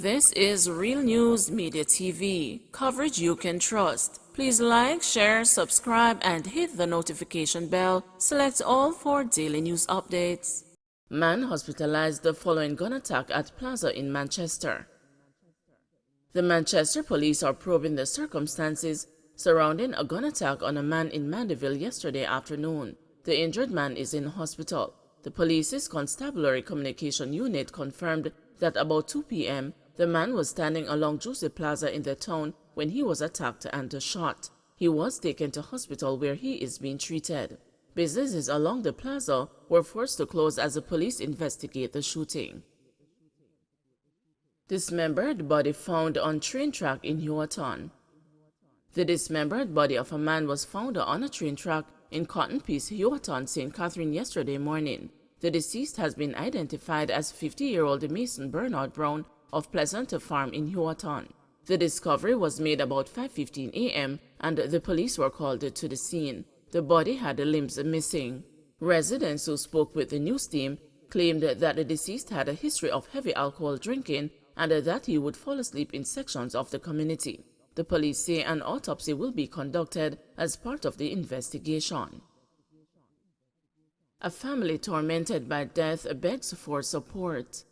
This is Real News Media TV, coverage you can trust. Please like, share, subscribe, and hit the notification bell. Select all for daily news updates. Man hospitalized following gun attack at Plaza in Manchester. The Manchester police are probing the circumstances surrounding a gun attack on a man in Mandeville yesterday afternoon. The injured man is in hospital. The police's constabulary communication unit confirmed that about 2 p.m., the man was standing along Juicy Plaza in the town when he was attacked and shot. He was taken to hospital where he is being treated. Businesses along the plaza were forced to close as the police investigate the shooting. Dismembered body found on train track in Houghton. The dismembered body of a man was found on a train track in Cotton Piece, Houghton, St. Catherine yesterday morning. The deceased has been identified as 50-year-old Mason Bernard Brown of Pleasant Farm in Houghton. The discovery was made about 5:15 a.m. and the police were called to the scene. The body had limbs missing. Residents who spoke with the news team claimed that the deceased had a history of heavy alcohol drinking and that he would fall asleep in sections of the community. The police say an autopsy will be conducted as part of the investigation. A family tormented by death begs for support.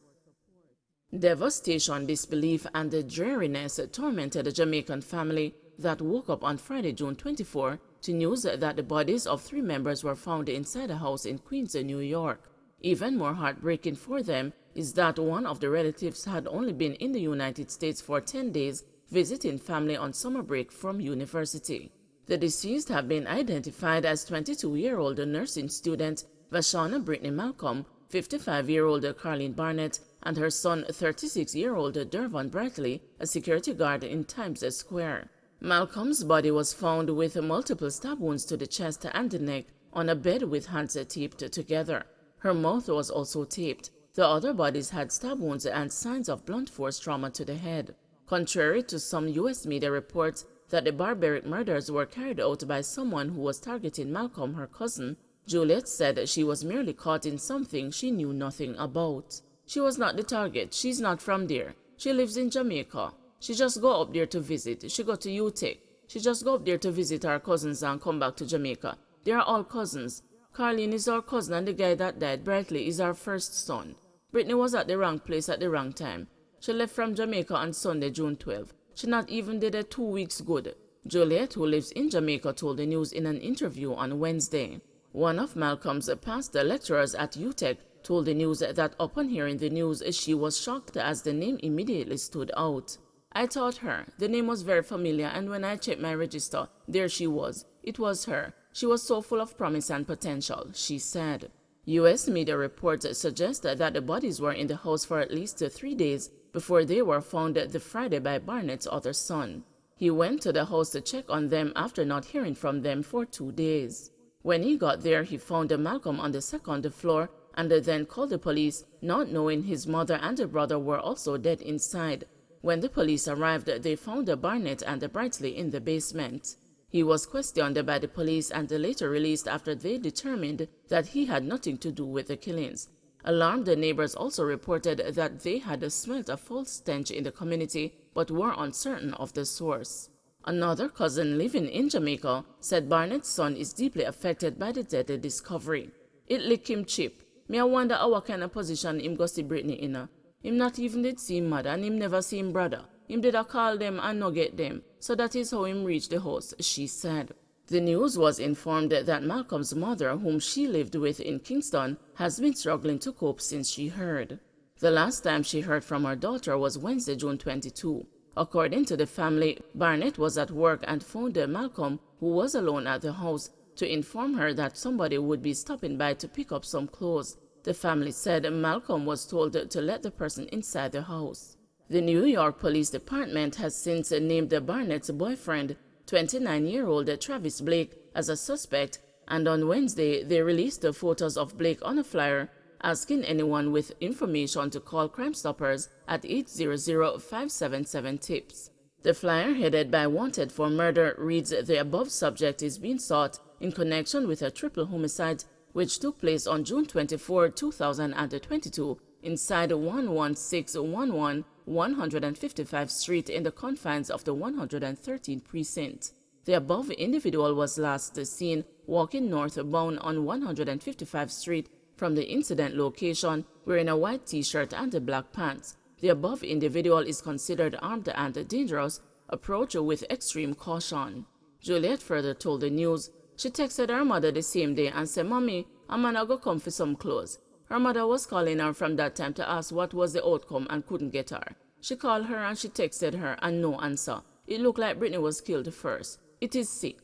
Devastation, disbelief, and the dreariness tormented a Jamaican family that woke up on Friday, June 24, to news that the bodies of 3 members were found inside a house in Queens, New York. Even more heartbreaking for them is that one of the relatives had only been in the United States for 10 days visiting family on summer break from university. The deceased have been identified as 22-year-old nursing student Vashana Brittany Malcolm, 55-year-old Carlene Barnett, and her son 36-year-old Dervon Bradley, a security guard in Times Square. Malcolm's body was found with multiple stab wounds to the chest and the neck on a bed with hands taped together. Her mouth was also taped. The other bodies had stab wounds and signs of blunt force trauma to the head. Contrary to some U.S. media reports that the barbaric murders were carried out by someone who was targeting Malcolm, her cousin, Juliet said she was merely caught in something she knew nothing about. She was not the target. She's not from there. She lives in Jamaica. She just go up there to visit. She go to UTEC. She just go up there to visit her cousins and come back to Jamaica. They are all cousins. Carlene is our cousin and the guy that died, Bradley, is our first son. Brittany was at the wrong place at the wrong time. She left from Jamaica on Sunday, June 12. She not even did a 2 weeks good. Juliet, who lives in Jamaica, told the news in an interview on Wednesday. One of Malcolm's past lecturers at UTEC told the news that upon hearing the news, she was shocked as the name immediately stood out. I thought her. The name was very familiar, and when I checked my register, there she was. It was her. She was so full of promise and potential, she said. U.S. media reports suggest that the bodies were in the house for at least 3 days before they were found the Friday by Barnett's other son. He went to the house to check on them after not hearing from them for 2 days. When he got there, he found Malcolm on the 2nd floor and then called the police, not knowing his mother and the brother were also dead inside. When the police arrived, they found Barnett and Bradley in the basement. He was questioned by the police and later released after they determined that he had nothing to do with the killings. Alarmed neighbors also reported that they had smelt a foul stench in the community but were uncertain of the source. Another cousin living in Jamaica said Barnett's son is deeply affected by the deadly discovery. It lick him cheap. Me I wonder how kind of position him go see Brittany in. Him not even did see him mother and him never see him brother. Him did a call them and no get them. So that is how him reached the house, she said. The news was informed that Malcolm's mother, whom she lived with in Kingston, has been struggling to cope since she heard. The last time she heard from her daughter was Wednesday, June 22. According to the family, Barnett was at work and phoned Malcolm, who was alone at the house, to inform her that somebody would be stopping by to pick up some clothes. The family said Malcolm was told to let the person inside the house. The New York Police Department has since named Barnett's boyfriend, 29-year-old Travis Blake, as a suspect, and on Wednesday they released the photos of Blake on a flyer asking anyone with information to call Crime Stoppers at 800-577-TIPS. The flyer, headed by Wanted for Murder, reads the above subject is being sought in connection with a triple homicide which took place on June 24, 2022 inside 11611 155th Street in the confines of the 113th precinct. The above individual was last seen walking northbound on 155th Street from the incident location wearing a white t-shirt and black pants. The above individual is considered armed and dangerous. Approach with extreme caution. Juliet further told the news she texted her mother the same day and said, "Mommy, I'm gonna go come for some clothes." Her mother was calling her from that time to ask what was the outcome and couldn't get her. She called her and she texted her and no answer. It looked like Brittany was killed first. It is sick.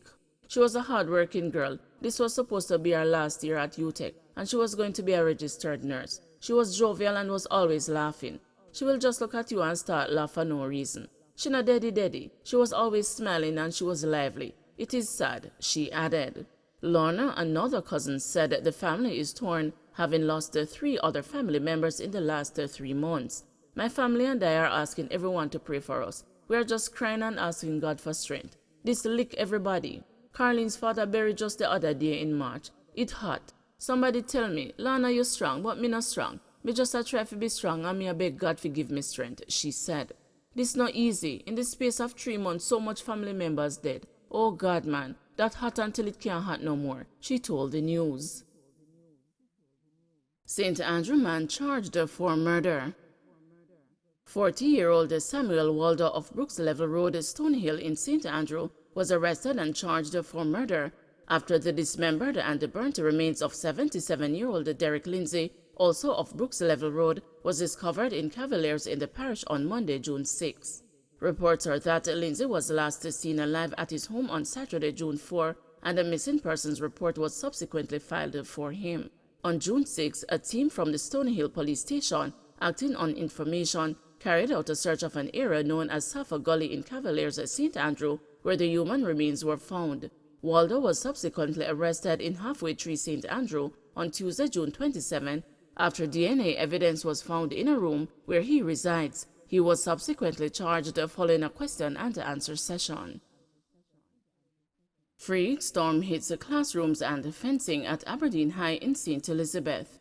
She was a hard-working girl. This was supposed to be her last year at UTech and she was going to be a registered nurse. She was jovial and was always laughing. She will just look at you and start laugh for no reason. She not daddy. She was always smiling and she was lively. It is sad, she added. Lorna, another cousin, said the family is torn, having lost 3 other family members in the last 3 months. My family and I are asking everyone to pray for us. We are just crying and asking God for strength. This lick everybody. Carlene's father buried just the other day in March. It hot. Somebody tell me, Lorna, you strong, but me not strong. Me just a try to be strong and me a beg God to give me strength, she said. This not easy. In the space of 3 months, so much family members dead. Oh God, man, that hot until it can't hot no more, she told the news. St. Andrew man charged for murder. 40-year-old Samuel Waldo of Brooks Level Road, Stonehill in St. Andrew was arrested and charged for murder after the dismembered and burnt remains of 77-year-old Derek Lindsay, also of Brooks Level Road, was discovered in Cavaliers in the parish on Monday, June 6. Reports are that Lindsay was last seen alive at his home on Saturday, June 4, and a missing persons report was subsequently filed for him. On June 6, a team from the Stonehill police station, acting on information, carried out a search of an area known as Safa Gully in Cavaliers, St. Andrew, where the human remains were found. Waldo was subsequently arrested in Halfway Tree, St. Andrew, on Tuesday, June 27, after DNA evidence was found in a room where he resides. He was subsequently charged following a question and answer session. Freak storm hits classrooms and fencing at Aberdeen High in St. Elizabeth.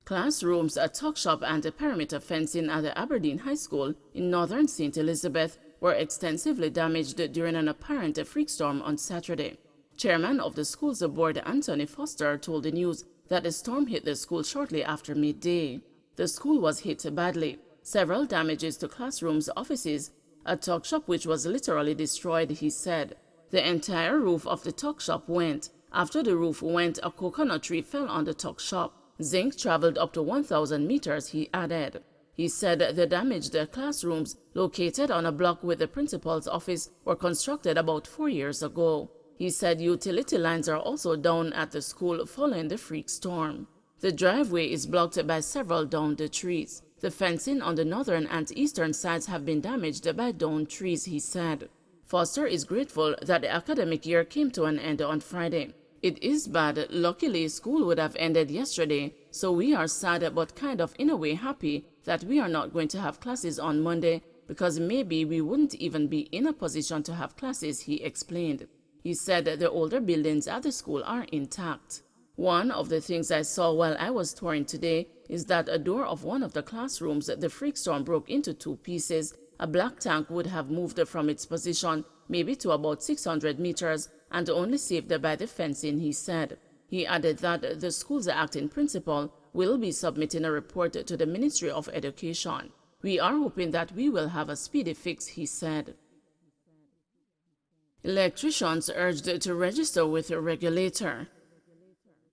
Classrooms, a tuck shop, and a perimeter fencing at the Aberdeen High School in northern St. Elizabeth were extensively damaged during an apparent freak storm on Saturday. Chairman of the school's board, Anthony Foster, told the news that the storm hit the school shortly after midday. The school was hit badly. Several damages to classrooms, offices, a tuck shop which was literally destroyed, he said. The entire roof of the tuck shop went. After the roof went, a coconut tree fell on the tuck shop. Zinc traveled up to 1,000 meters, he added. He said the damaged classrooms, located on a block with the principal's office, were constructed about 4 years ago. He said utility lines are also down at the school following the freak storm. The driveway is blocked by several downed trees. The fencing on the northern and eastern sides have been damaged by downed trees, he said. Foster is grateful that the academic year came to an end on Friday. It is bad. Luckily, school would have ended yesterday, so we are sad but kind of in a way happy that we are not going to have classes on Monday because maybe we wouldn't even be in a position to have classes, he explained. He said the older buildings at the school are intact. One of the things I saw while I was touring today is that a door of one of the classrooms, the freak storm broke into 2 pieces. A black tank would have moved from its position maybe to about 600 meters and only saved by the fencing, he said. He added that the school's acting principal will be submitting a report to the Ministry of Education. We are hoping that we will have a speedy fix, he said. Electricians urged to register with a regulator.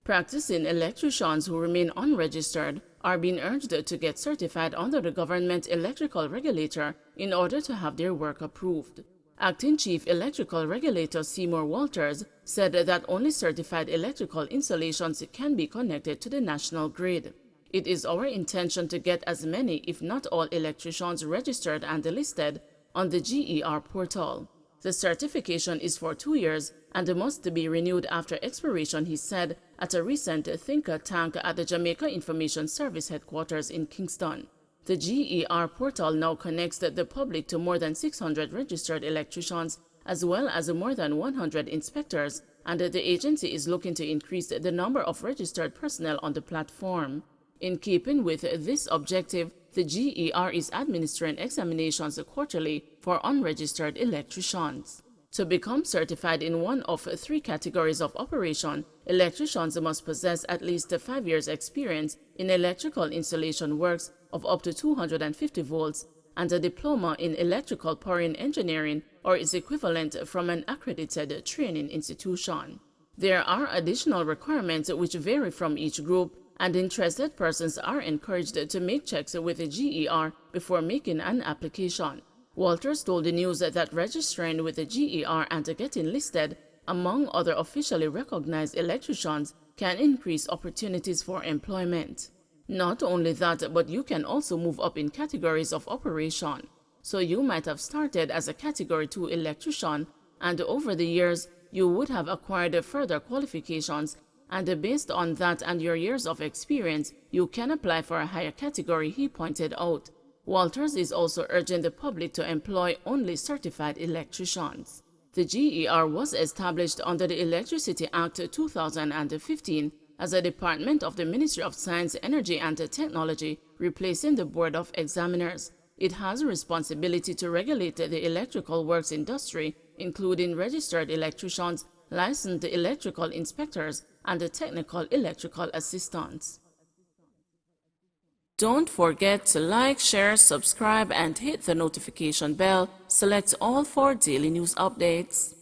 Practicing electricians who remain unregistered are being urged to get certified under the government electrical regulator in order to have their work approved. Acting Chief Electrical Regulator Seymour Walters said that only certified electrical installations can be connected to the national grid. It is our intention to get as many, if not all, electricians registered and listed on the GER portal. The certification is for 2 years and must be renewed after expiration, he said at a recent think tank at the Jamaica Information Service headquarters in Kingston. The GER portal now connects the public to more than 600 registered electricians as well as more than 100 inspectors, and the agency is looking to increase the number of registered personnel on the platform. In keeping with this objective, the GER is administering examinations quarterly for unregistered electricians. To become certified in one of 3 categories of operation, electricians must possess at least 5 years' experience in electrical installation works of up to 250 volts and a diploma in electrical powering engineering or its equivalent from an accredited training institution. There are additional requirements which vary from each group, and interested persons are encouraged to make checks with the GER before making an application. Walters told the news that registering with the GER and getting listed among other officially recognized electricians can increase opportunities for employment. Not only that, but you can also move up in categories of operation. So you might have started as a Category 2 electrician, and over the years, you would have acquired further qualifications, and based on that and your years of experience, you can apply for a higher category, he pointed out. Walters is also urging the public to employ only certified electricians. The GER was established under the Electricity Act 2015 as a department of the Ministry of Science, Energy and Technology, replacing the Board of Examiners. It has a responsibility to regulate the electrical works industry, including registered electricians, licensed electrical inspectors, and technical electrical assistants. Don't forget to like, share, subscribe, and hit the notification bell. Select all for daily news updates.